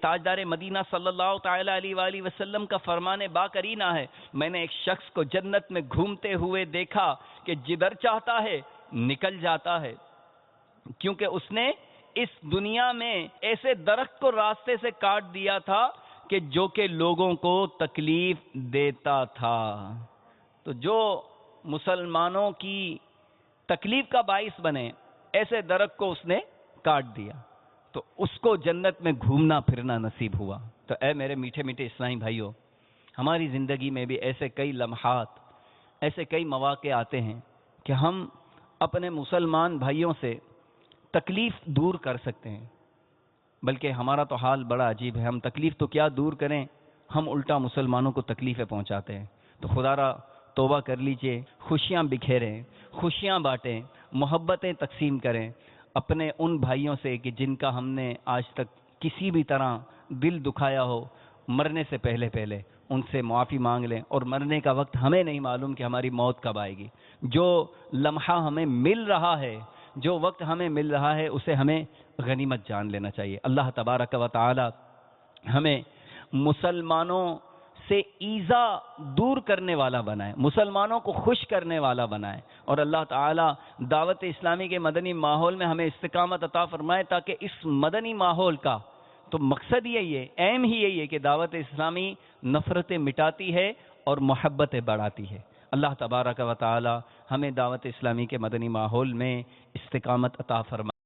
تاجدار مدینہ صلی اللہ تعالی علیہ وآلہ وسلم کا فرمان با کرینہ ہے، میں نے ایک شخص کو جنت میں گھومتے ہوئے دیکھا کہ جدھر چاہتا ہے نکل جاتا ہے، کیونکہ اس نے اس دنیا میں ایسے درخت کو راستے سے کاٹ دیا تھا کہ جو کہ لوگوں کو تکلیف دیتا تھا۔ تو جو مسلمانوں کی تکلیف کا باعث بنے ایسے درخت کو اس نے کاٹ دیا، تو اس کو جنت میں گھومنا پھرنا نصیب ہوا۔ تو اے میرے میٹھے میٹھے اسلامی بھائیوں، ہماری زندگی میں بھی ایسے کئی لمحات، ایسے کئی مواقع آتے ہیں کہ ہم اپنے مسلمان بھائیوں سے تکلیف دور کر سکتے ہیں، بلکہ ہمارا تو حال بڑا عجیب ہے، ہم تکلیف تو کیا دور کریں، ہم الٹا مسلمانوں کو تکلیفیں پہنچاتے ہیں۔ تو خدا را توبہ کر لیجئے، خوشیاں بکھیریں، خوشیاں بانٹیں، محبتیں تقسیم کریں اپنے ان بھائیوں سے کہ جن کا ہم نے آج تک کسی بھی طرح دل دکھایا ہو۔ مرنے سے پہلے ان سے معافی مانگ لیں، اور مرنے کا وقت ہمیں نہیں معلوم کہ ہماری موت کب آئے گی۔ جو لمحہ ہمیں مل رہا ہے، جو وقت ہمیں مل رہا ہے، اسے ہمیں غنیمت جان لینا چاہیے۔ اللہ تبارک و تعالی ہمیں مسلمانوں سے ایذا دور کرنے والا بنائے، مسلمانوں کو خوش کرنے والا بنائے، اور اللہ تعالی دعوت اسلامی کے مدنی ماحول میں ہمیں استقامت عطا فرمائے، تاکہ اس مدنی ماحول کا تو مقصد یہی ہے، ایم ہی یہی ہے کہ دعوت اسلامی نفرتیں مٹاتی ہے اور محبتیں بڑھاتی ہے۔ اللہ تبارک و تعالی ہمیں دعوت اسلامی کے مدنی ماحول میں استقامت عطا فرمائے۔